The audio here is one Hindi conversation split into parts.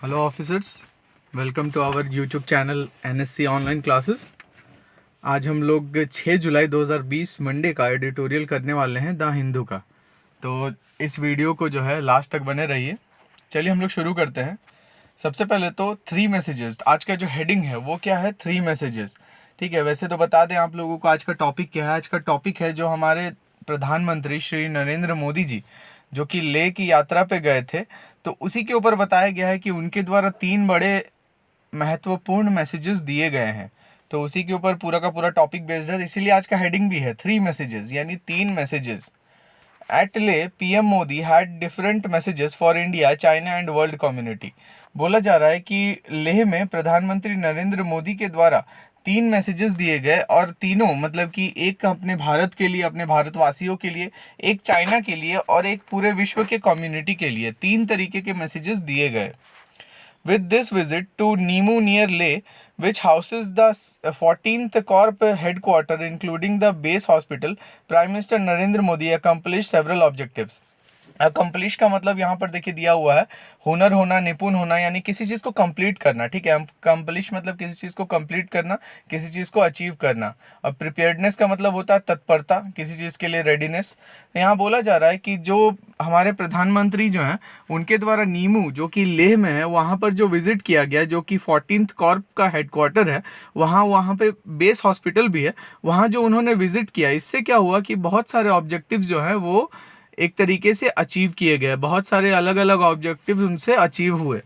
Hello officers, welcome to our YouTube channel NSC online classes. आज हम लोग 6 जुलाई 2020 मंडे का एडिटोरियल करने वाले हैं द हिंदू का। तो इस वीडियो को जो है लास्ट तक बने रहिए। चलिए हम लोग शुरू करते हैं। सबसे पहले तो 3 मैसेजेस, आज का जो हेडिंग है वो क्या है, 3 मैसेजेस। ठीक है, वैसे तो बता दें आप लोगों को आज का टॉपिक क्या है। आज का टॉपिक है जो हमारे प्रधानमंत्री श्री नरेंद्र मोदी जी जो कि लेह की यात्रा पे गए थे, तो उसी के ऊपर बताया गया है कि उनके द्वारा 3 बड़े महत्वपूर्ण मैसेजेस दिए गए हैं। तो उसी के ऊपर पूरा का पूरा टॉपिक बेस्ड है, इसीलिए आज का हेडिंग भी है 3 मैसेजेस, यानी 3 मैसेजेस। एट ले PM Modi had different messages for India, China and world community. बोला जा रहा है कि लेह में प्रधानमंत्री नरेंद्र मोदी के द्वारा 3 मैसेजेस दिए गए, और तीनों मतलब कि एक अपने भारत के लिए, अपने भारतवासियों के लिए, एक चाइना के लिए और एक पूरे विश्व के कम्युनिटी के लिए 3 तरीके के मैसेजेस दिए गए। With this visit to Nimu near Leh, which houses the 14th Corp headquarter including the base hospital, Prime Minister Narendra Modi accomplished several objectives. Accomplish का मतलब यहाँ पर देखिए दिया हुआ है हुनर होना, निपुण होना, यानी किसी चीज़ को कंप्लीट करना। ठीक है, अकम्प्लिश मतलब किसी चीज़ को कंप्लीट करना, किसी चीज़ को अचीव करना। और प्रिपेयर्डनेस का मतलब होता है तत्परता, किसी चीज़ के लिए रेडीनेस। यहाँ बोला जा रहा है कि जो हमारे प्रधानमंत्री जो हैं उनके द्वारा नीमू जो कि लेह में है वहाँ पर जो विजिट किया गया, जो कि 14th कॉर्प का हेडक्वार्टर है, वहाँ पे बेस हॉस्पिटल भी है, वहाँ जो उन्होंने विजिट किया, इससे क्या हुआ कि बहुत सारे ऑब्जेक्टिव्स जो हैं वो एक तरीके से अचीव किए गए। बहुत सारे अलग अलग ऑब्जेक्टिव्स उनसे अचीव हुए।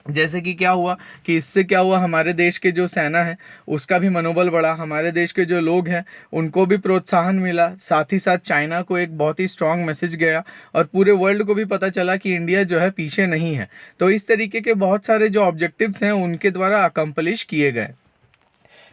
जैसे कि क्या हुआ कि इससे क्या हुआ, हमारे देश के जो सेना है उसका भी मनोबल बढ़ा, हमारे देश के जो लोग हैं उनको भी प्रोत्साहन मिला, साथ ही साथ चाइना को एक बहुत ही स्ट्रांग मैसेज गया, और पूरे वर्ल्ड को भी पता चला कि इंडिया जो है पीछे नहीं है। तो इस तरीके के बहुत सारे जो ऑब्जेक्टिव्स हैं उनके द्वारा अकम्प्लिश किए गए।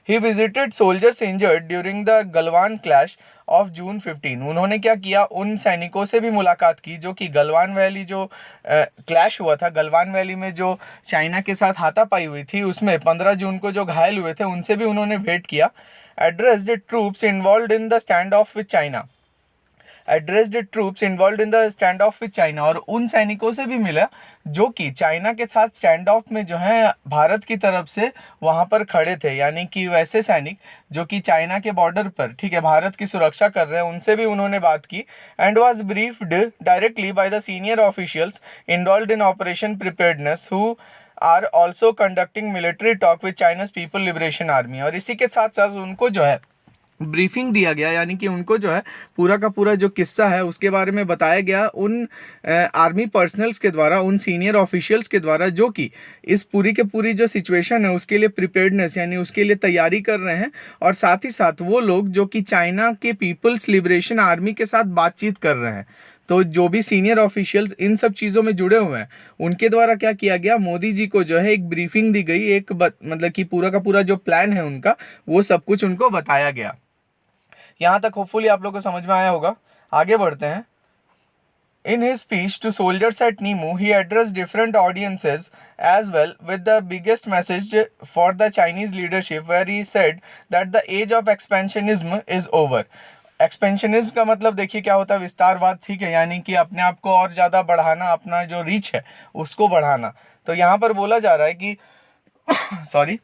He visited soldiers injured during the Galwan clash of June 15। उन्होंने क्या किया, उन सैनिकों से भी मुलाकात की जो कि गलवान वैली जो क्लैश हुआ था, गलवान वैली में जो चाइना के साथ हाथापाई हुई थी, उसमें 15 जून को जो घायल हुए थे उनसे भी उन्होंने भेंट किया। Addressed troops involve in the stand of with China, addressed troops involve in the stand of with China, और उन सैनिकों से भी मिला जो कि चाइना के साथ स्टैंड ऑफ में जो है भारत की तरफ से वहां पर खड़े थे, यानी कि वैसे सैनिक जो कि चाइना के बॉर्डर पर, ठीक है, भारत की सुरक्षा कर रहे हैं, उनसे भी उन्होंने बात की। And was briefed directly by the senior officials involved in operation preparedness who are also conducting military talk with China's people liberation army. और इसी के साथ साथ उनको जो है ब्रीफिंग दिया गया, यानी कि उनको जो है पूरा का पूरा जो किस्सा है उसके बारे में बताया गया उन आर्मी पर्सनल्स के द्वारा, उन सीनियर ऑफिशियल्स के द्वारा जो कि इस पूरी के पूरी जो सिचुएशन है उसके लिए प्रिपेयर्डनेस यानी उसके लिए तैयारी कर रहे हैं, और साथ ही साथ वो लोग जो कि चाइना के पीपल्स लिबरेशन आर्मी के साथ बातचीत कर रहे हैं। तो जो भी सीनियर ऑफिशियल्स इन सब चीज़ों में जुड़े हुए हैं उनके द्वारा क्या किया गया, मोदी जी को जो है एक ब्रीफिंग दी गई, एक मतलब कि पूरा का पूरा जो प्लान है उनका वो सब कुछ उनको बताया गया। यहाँ तक होपफुली आप लोगों को समझ में आया होगा। आगे बढ़ते हैं। In his speech to soldiers at Nimu, he addressed different audiences as well, with the biggest message for the Chinese leadership, where he said that the age of expansionism is over. Expansionism का मतलब देखिए क्या होता है, विस्तारवाद। ठीक है, यानी कि अपने आप को और ज़्यादा बढ़ाना, अपना जो रीच है उसको बढ़ाना। तो यहाँ पर बोला जा रहा है कि सॉरी,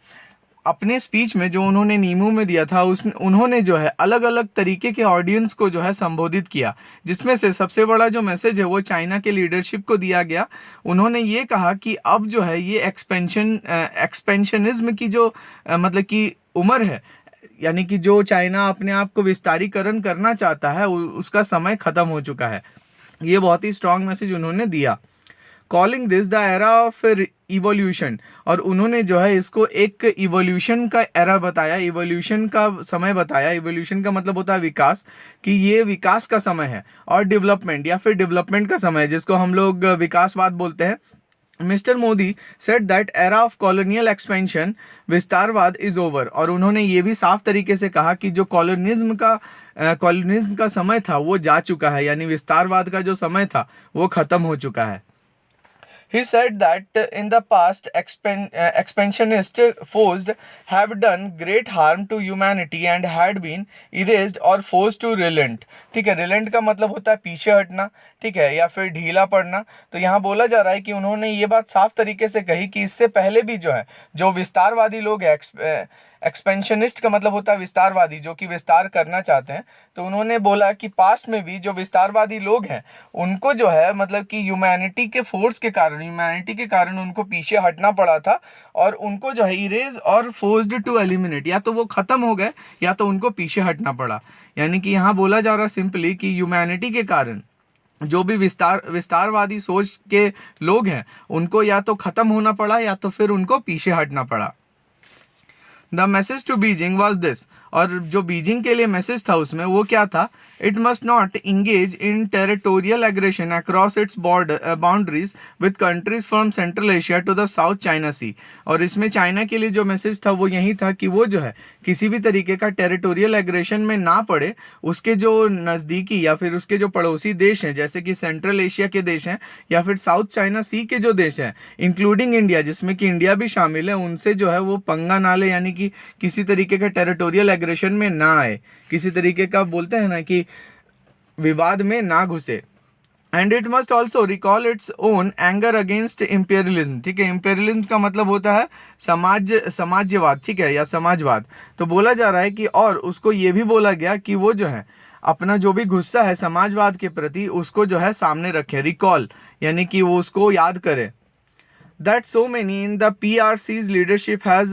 अपने स्पीच में जो उन्होंने नीमू में दिया था उन्होंने जो है अलग अलग तरीके के ऑडियंस को जो है संबोधित किया, जिसमें से सबसे बड़ा जो मैसेज है वो चाइना के लीडरशिप को दिया गया। उन्होंने ये कहा कि अब जो है ये एक्सपेंशनिज्म की जो मतलब कि उम्र है, यानी कि जो चाइना अपने आप को विस्तारीकरण करना चाहता है उसका समय खत्म हो चुका है। ये बहुत ही स्ट्रांग मैसेज उन्होंने दिया। Calling this the era of evolution, और उन्होंने जो है इसको एक इवोल्यूशन का एरा बताया, इवोल्यूशन का समय बताया। इवोल्यूशन का मतलब होता है विकास, कि ये विकास का समय है, और डेवलपमेंट या फिर डेवलपमेंट का समय है, जिसको हम लोग विकासवाद बोलते हैं। Mister Modi said that era of colonial expansion, विस्तारवाद, इज ओवर। और उन्होंने ये भी साफ तरीके से कहा कि जो कॉलोनिज्म का समय था वो जा चुका है, यानी विस्तारवाद का जो समय था वो खत्म हो चुका है। He said that in the past, expansionist forces have done great harm to humanity and had been erased or forced to relent. ठीक है, relent का मतलब होता है पीछे हटना, ठीक है, या फिर ढीला पड़ना। तो यहाँ बोला जा रहा है कि उन्होंने ये बात साफ तरीके से कही कि इससे पहले भी जो है, जो विस्तारवादी लोग हैं, एक्सपेंशनिस्ट का मतलब होता है विस्तारवादी, जो कि विस्तार करना चाहते हैं, तो उन्होंने बोला कि पास्ट में भी जो विस्तारवादी लोग हैं उनको जो है मतलब कि ह्यूमैनिटी के कारण उनको पीछे हटना पड़ा था, और उनको जो है इरेज और फोर्स्ड टू एलिमिनेट, या तो वो खत्म हो गए या तो उनको पीछे हटना पड़ा। यानी कि यहाँ बोला जा रहा है सिंपली कि ह्यूमैनिटी के कारण जो भी विस्तारवादी सोच के लोग हैं उनको या तो खत्म होना पड़ा या तो फिर उनको पीछे हटना पड़ा। The message to Beijing was this, और जो बीजिंग के लिए मैसेज था उसमें वो क्या था, it must not engage in territorial aggression across its boundaries with countries from Central Asia to the South China Sea. और इसमें चाइना के लिए जो मैसेज था वो यही था कि वो जो है किसी भी तरीके का टेरिटोरियल एग्रेशन में ना पड़े, उसके जो नज़दीकी या फिर उसके जो पड़ोसी देश हैं जैसे कि सेंट्रल एशिया के देश हैं या फिर साउथ चाइना सी के जो देश हैं इंक्लूडिंग इंडिया, जिसमें कि इंडिया भी शामिल है, उनसे जो है वो पंगा ना ले, यानी कि किसी तरीके का टेरिटोरियल एग्रेशन में ना आए, किसी तरीके का बोलते हैं ना कि विवाद में ना घुसे। And it must also recall its own anger against imperialism. ठीक है, इंपेरियलिज्म का मतलब होता है समाज्यवाद, ठीक है, या समाजवाद। तो बोला जा रहा है कि और उसको ये भी बोला गया कि वो जो है अपना जो भी गुस्सा है समाजवाद के प्रति उसको जो है सामने रखे, रिकॉल यानी कि वो उसको याद करे। That so many in the PRC's leadership has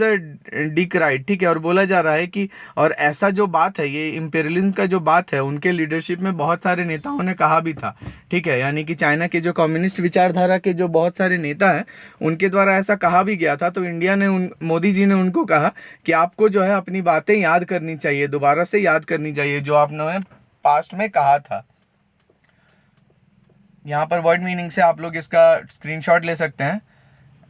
decried। ठीक है, और बोला जा रहा है कि और ऐसा जो बात है, ये इंपेरियलिज्म का जो बात है, उनके लीडरशिप में बहुत सारे नेताओं ने कहा भी था। ठीक है, यानी कि चाइना के जो कम्युनिस्ट विचारधारा के जो बहुत सारे नेता हैं उनके द्वारा ऐसा कहा भी गया था। तो इंडिया ने मोदी जी ने उनको कहा कि आपको जो है अपनी बातें याद करनी चाहिए, दोबारा से याद करनी चाहिए जो आपने पास्ट में कहा था। यहाँ पर वर्ड मीनिंग से आप लोग इसका स्क्रीनशॉट ले सकते हैं।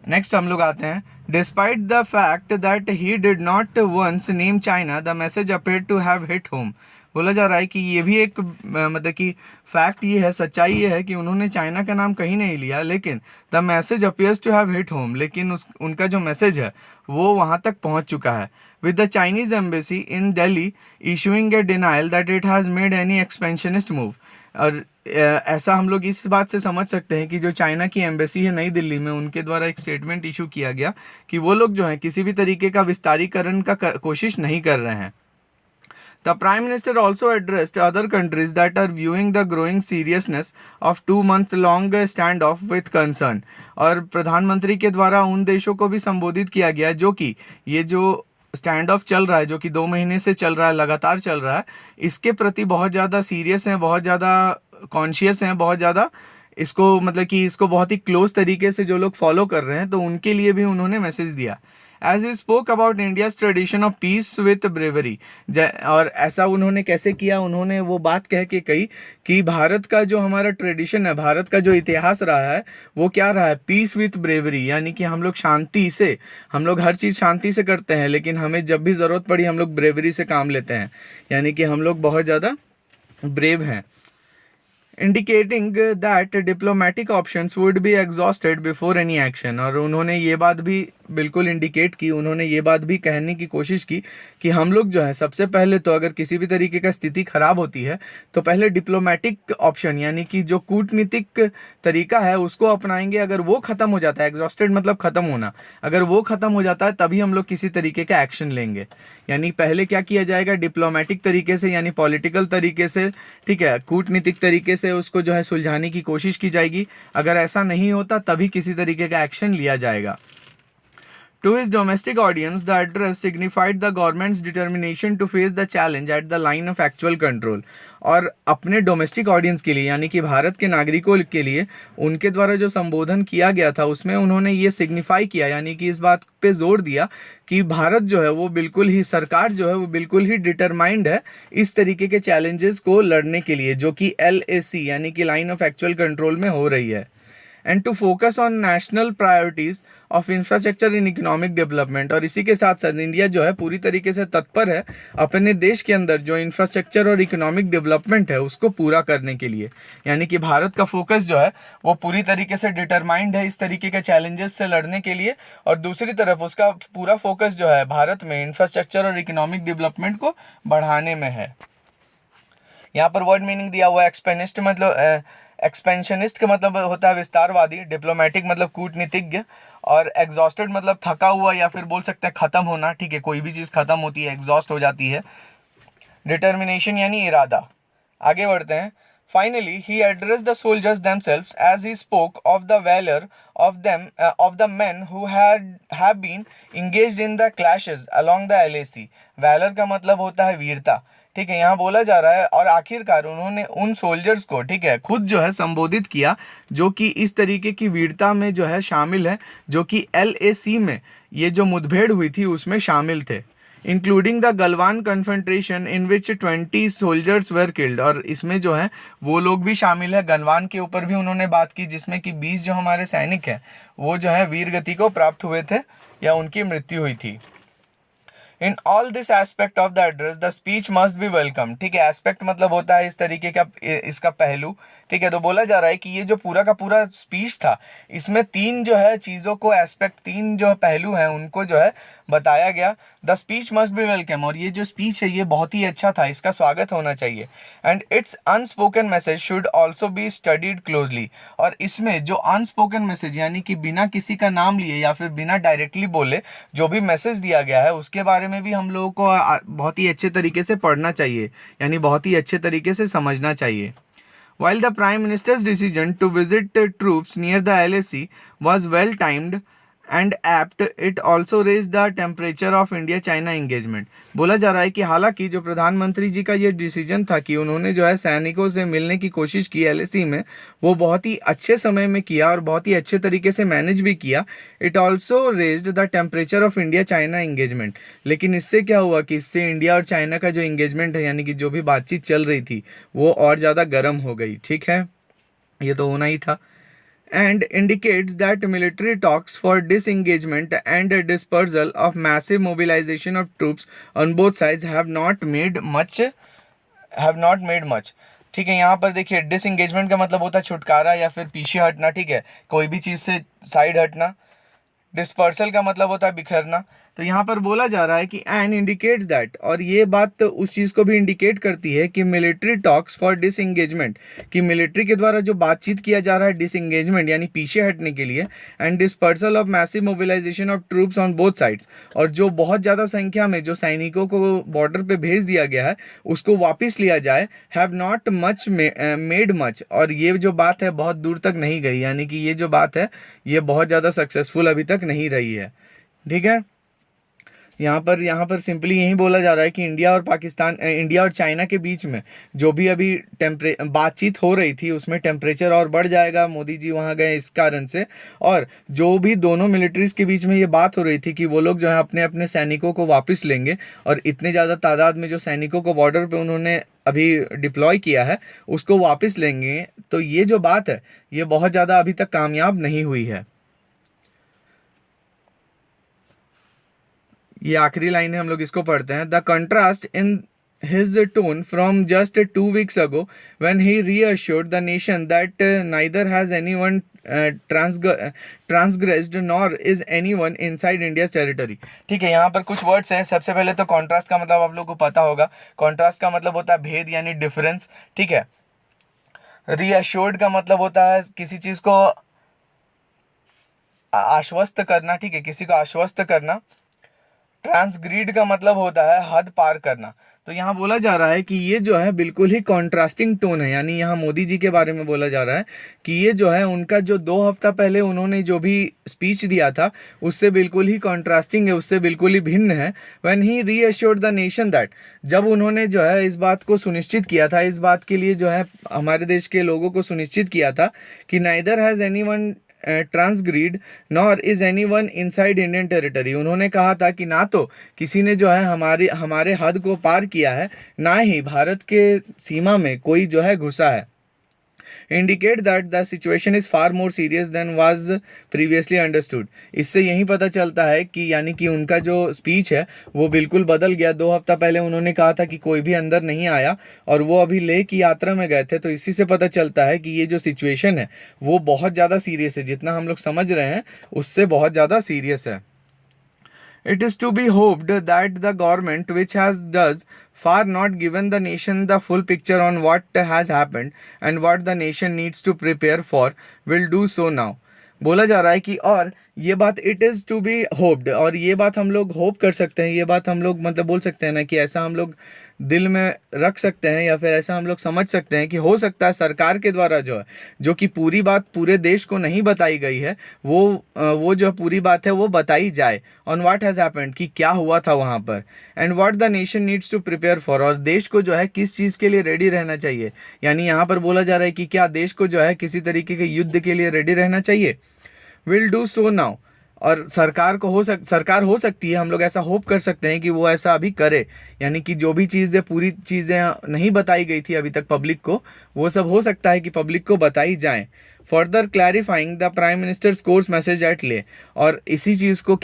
नेक्स्ट हम लोग आते हैं, despite the fact that he did not once name China the message appear to have hit home. बोला जा रहा है कि ये भी एक मतलब कि फैक्ट ये है, सच्चाई ये है कि उन्होंने चाइना का नाम कहीं नहीं लिया, लेकिन the message appears to have hit home, लेकिन उनका जो मैसेज है वो वहाँ तक पहुँच चुका है। With the Chinese embassy in Delhi issuing A denial that it has made any expansionist move. और ऐसा हम लोग इस बात से समझ सकते हैं कि जो चाइना की एम्बेसी है नई दिल्ली में, उनके द्वारा एक स्टेटमेंट इशू किया गया कि वो लोग जो है किसी भी तरीके का विस्तारीकरण का कोशिश नहीं कर रहे हैं। The Prime Minister also addressed other countries that are viewing the growing seriousness of 2-month-long standoff with concern। और प्रधानमंत्री के द्वारा उन देशों को भी संबोधित किया गया जो कि ये जो स्टैंड ऑफ चल रहा है, जो कि 2 महीने से चल रहा है, लगातार चल रहा है, इसके प्रति बहुत ज़्यादा सीरियस हैं, बहुत ज़्यादा कॉन्शियस हैं, बहुत ज़्यादा इसको मतलब कि इसको बहुत ही क्लोज तरीके से जो लोग फॉलो कर रहे हैं, तो उनके लिए भी उन्होंने मैसेज दिया। As he spoke about India's tradition of peace with bravery. और ऐसा उन्होंने कैसे किया, उन्होंने वो बात कह के कही कि भारत का जो हमारा ट्रेडिशन है, भारत का जो इतिहास रहा है वो क्या रहा है, पीस विथ ब्रेवरी, यानी कि हम लोग शांति से, हम लोग हर चीज़ शांति से करते हैं, लेकिन हमें जब भी ज़रूरत पड़ी हम लोग ब्रेवरी से काम लेते हैं, यानी कि हम लोग बहुत ज़्यादा ब्रेव हैं। Indicating that diplomatic options would be exhausted before any action. और उन्होंने ये बात भी बिल्कुल इंडिकेट की, उन्होंने ये बात भी कहने की कोशिश की कि हम लोग जो है सबसे पहले तो अगर किसी भी तरीके का स्थिति खराब होती है तो पहले डिप्लोमेटिक ऑप्शन यानी कि जो कूटनीतिक तरीका है उसको अपनाएंगे। अगर वो ख़त्म हो जाता है, एग्जॉस्टेड मतलब ख़त्म होना, अगर वो ख़त्म हो जाता है तभी हम लोग किसी तरीके का एक्शन लेंगे। यानी पहले क्या किया जाएगा, डिप्लोमेटिक तरीके से यानी पॉलिटिकल तरीके से, ठीक है, कूटनीतिक तरीके से उसको जो है सुलझाने की कोशिश की जाएगी। अगर ऐसा नहीं होता तभी किसी तरीके का एक्शन लिया जाएगा। To his domestic audience, the address signified the government's determination to face the challenge at the line of actual control। और अपने डोमेस्टिक ऑडियंस के लिए यानी कि भारत के नागरिकों के लिए उनके द्वारा जो संबोधन किया गया था उसमें उन्होंने ये सिग्निफाई किया, यानी कि इस बात पे जोर दिया कि भारत जो है वो बिल्कुल ही, सरकार जो है वो बिल्कुल ही डिटरमाइंड है इस तरीके के चैलेंजेस को लड़ने के लिए जो कि LAC यानी कि लाइन ऑफ एक्चुअल कंट्रोल में हो रही है। And to focus on national priorities of infrastructure in economic development. और इसी के साथ साथ इंडिया जो है पूरी तरीके से तत्पर है अपने देश के अंदर जो इंफ्रास्ट्रक्चर और इकोनॉमिक डेवलपमेंट है उसको पूरा करने के लिए। यानी कि भारत का फोकस जो है वो पूरी तरीके से डिटरमाइंड है इस तरीके के चैलेंजेस से लड़ने के लिए, और दूसरी तरफ उसका पूरा फोकस जो है भारत में इंफ्रास्ट्रक्चर और इकोनॉमिक डेवलपमेंट को बढ़ाने में है। यहाँ पर वर्ड मीनिंग दिया हुआ है एक्सपेनिस्ट मतलब एक्सपेंशनिस्ट का मतलब होता है विस्तारवादी, डिप्लोमेटिक मतलब कूटनीतिज्ञ, और एग्जॉस्टेड मतलब थका हुआ या फिर बोल सकते हैं खत्म होना। ठीक है, कोई भी चीज़ खत्म होती है एग्जॉस्ट हो जाती है। डिटर्मिनेशन यानी इरादा। आगे बढ़ते हैं। Finally, he addressed the soldiers themselves as he spoke of the valor of the men who have been engaged in the clashes along the LAC। valor का मतलब होता है वीरता। ठीक है, यहाँ बोला जा रहा है और आखिरकार उन्होंने उन सोल्जर्स को, ठीक है, खुद जो है संबोधित किया जो कि इस तरीके की वीरता में जो है शामिल है, जो कि LAC में ये जो मुठभेड़ हुई थी उसमें शामिल थे, including the Galwan confrontation in which 20 soldiers where killed. और इसमें जो है वो लोग भी शामिल है, गलवान के ऊपर भी उन्होंने बात की जिसमें कि 20 जो हमारे सैनिक हैं वो जो है वीर गति को प्राप्त हुए थे या उनकी मृत्यु हुई थी। In all this aspect of the address the speech must be welcome. ठीक है, एस्पेक्ट मतलब होता है इस तरीके का इसका पहलू। ठीक है, तो बोला जा रहा है कि ये जो पूरा का पूरा स्पीच था इसमें तीन जो है चीज़ों को एस्पेक्ट, तीन जो पहलू हैं उनको जो है बताया गया। The speech must be welcome, और ये जो स्पीच है ये बहुत ही अच्छा था, इसका स्वागत होना चाहिए। And it's unspoken message should also be studied closely, और इसमें जो अनस्पोकन मैसेज यानी कि बिना किसी का नाम लिए या फिर बिना डायरेक्टली बोले जो भी मैसेज दिया गया है उसके बारे में भी हम लोगों को बहुत ही अच्छे तरीके से पढ़ना चाहिए, यानी बहुत ही अच्छे तरीके से समझना चाहिए। While the Prime Minister's decision to visit troops near the LAC was well timed and apt, it also raised the temperature of India-China engagement। बोला जा रहा है कि हालांकि जो प्रधानमंत्री जी का ये डिसीजन था कि उन्होंने जो है सैनिकों से मिलने की कोशिश की LAC में, वो बहुत ही अच्छे समय में किया और बहुत ही अच्छे तरीके से मैनेज भी किया। It also raised the temperature of India China engagement. लेकिन इससे क्या हुआ कि इससे इंडिया और चाइना का जो एंगेजमेंट है यानी कि जो भी बातचीत चल रही थी वो और ज़्यादा गर्म हो गई। ठीक है, ये तो होना ही था। And indicates that military talks for disengagement and dispersal of massive mobilization of troops on both sides have not made much। ठीक है, यहाँ पर देखिए डिसएंगेजमेंट का मतलब होता है छुटकारा या फिर पीछे हटना। ठीक है, कोई भी चीज़ से साइड हटना। डिस्पर्सल का मतलब होता है बिखरना। तो यहाँ पर बोला जा रहा है कि एंड इंडिकेट्स दैट, और ये बात तो उस चीज़ को भी इंडिकेट करती है कि मिलिट्री टॉक्स फॉर डिसएंगेजमेंट, कि मिलिट्री के द्वारा जो बातचीत किया जा रहा है डिसएंगेजमेंट यानी पीछे हटने के लिए, and dispersal of massive mobilisation of troops on both sides, और जो बहुत ज़्यादा संख्या में जो सैनिकों को बॉर्डर पे भेज दिया गया है उसको वापस लिया जाए, have not much made much. और ये जो बात है बहुत दूर तक नहीं गई, यानी कि ये जो बात है ये बहुत ज़्यादा सक्सेसफुल अभी तक नहीं रही है। ठीक है, यहाँ पर सिंपली यही बोला जा रहा है कि इंडिया और चाइना के बीच में जो भी अभी बातचीत हो रही थी उसमें टेम्परेचर और बढ़ जाएगा। मोदी जी वहाँ गए इस कारण से, और जो भी दोनों मिलिट्रीज के बीच में ये बात हो रही थी कि वो लोग जो है अपने अपने सैनिकों को वापस लेंगे, और इतने ज़्यादा तादाद में जो सैनिकों को बॉर्डर पर उन्होंने अभी डिप्लॉय किया है उसको वापस लेंगे। तो ये जो बात है ये बहुत ज़्यादा अभी तक कामयाब नहीं हुई है। ये आखिरी लाइन है, हम लोग इसको पढ़ते हैं। The contrast in his tone from just 2 weeks ago when he reassured the nation that neither has anyone transgressed nor is anyone inside India's territory। ठीक है, यहाँ पर कुछ वर्ड्स हैं। सबसे पहले तो कॉन्ट्रास्ट का मतलब आप लोगों को पता होगा। कॉन्ट्रास्ट का मतलब होता है भेद यानी डिफरेंस। ठीक है, रीअश्योर्ड का मतलब होता है किसी चीज़ को आश्वस्त करना। ठीक है, किसी को आश्वस्त करना। ट्रांसग्रीड का मतलब होता है हद पार करना। तो यहाँ बोला जा रहा है कि ये जो है बिल्कुल ही कॉन्ट्रास्टिंग टोन है, यानी यहाँ मोदी जी के बारे में बोला जा रहा है कि ये जो है उनका जो 2 हफ्ता पहले उन्होंने जो भी स्पीच दिया था उससे बिल्कुल ही कॉन्ट्रास्टिंग है, उससे बिल्कुल ही भिन्न है। When he reassured the nation that, जब उन्होंने जो है इस बात को सुनिश्चित किया था, इस बात के लिए जो है हमारे देश के लोगों को सुनिश्चित किया था कि neither has anyone transgressed nor is anyone inside Indian territory. उन्होंने कहा था कि ना तो किसी ने जो है हमारे हद को पार किया है, ना ही भारत के सीमा में कोई जो है घुसा है। indicate that the situation is far more serious than was previously understood. इससे यही पता चलता है कि यानी कि उनका जो स्पीच है वो बिल्कुल बदल गया। 2 हफ्ता पहले उन्होंने कहा था कि कोई भी अंदर नहीं आया और वो अभी लेह की यात्रा में गए थे, तो इसी से पता चलता है कि ये जो सिचुएशन है वो बहुत ज़्यादा सीरियस है। जितना हम लोग समझ रहे हैं उससे बहुत ज़्यादा सीरियस है। It is to be hoped that the government, which has thus far not given the nation the full picture on what has happened and what the nation needs to prepare for, will do so now. बोला जा रहा है कि और ये बात it is to be hoped, और ये बात हम लोग होप कर सकते हैं, ये बात हम लोग मतलब बोल सकते हैं ना कि ऐसा हम लोग दिल में रख सकते हैं या फिर ऐसा हम लोग समझ सकते हैं कि हो सकता है सरकार के द्वारा जो है, जो कि पूरी बात पूरे देश को नहीं बताई गई है, वो जो पूरी बात है वो बताई जाए ऑन व्हाट हैज़ हैपेंड, कि क्या हुआ था वहाँ पर, and what the nation needs to prepare for, और देश को जो है किस चीज़ के लिए रेडी रहना चाहिए। यानी यहाँ पर बोला जा रहा है कि क्या देश को जो है किसी तरीके के युद्ध के लिए रेडी रहना चाहिए। विल डू सो नाउ, और सरकार हो सकती है, हम लोग ऐसा होप कर सकते हैं कि वो ऐसा अभी करे। यानी कि जो भी चीज़ें पूरी चीज़ें नहीं बताई गई थी अभी तक पब्लिक को, वो सब हो सकता है कि पब्लिक को बताई जाए। Further clarifying the prime ministers course message eight ले, और इसी चीज़ को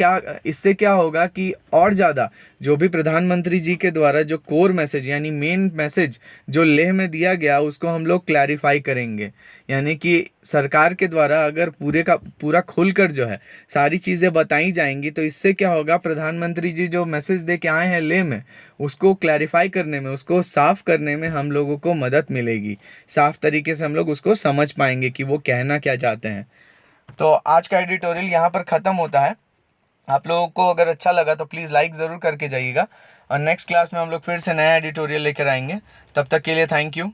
इससे क्या होगा कि और ज़्यादा जो भी प्रधानमंत्री जी के द्वारा जो कोर मैसेज यानी मेन मैसेज जो लेह में दिया गया उसको हम लोग क्लैरिफाई करेंगे। यानी कि सरकार के द्वारा अगर पूरे का पूरा खुलकर जो है सारी चीज़ें बताई जाएंगी तो इससे क्या होगा, प्रधानमंत्री जी जो मैसेज दे के आए हैं लेह में उसको क्लैरिफाई करने में, उसको साफ करने में हम लोगों को मदद मिलेगी। साफ तरीके से हम लोग उसको समझ पाएंगे कि वो कहना क्या चाहते हैं। तो आज का एडिटोरियल यहाँ पर ख़त्म होता है। आप लोगों को अगर अच्छा लगा तो प्लीज़ लाइक ज़रूर करके जाइएगा, और नेक्स्ट क्लास में हम लोग फिर से नया एडिटोरियल लेकर आएंगे। तब तक के लिए थैंक यू।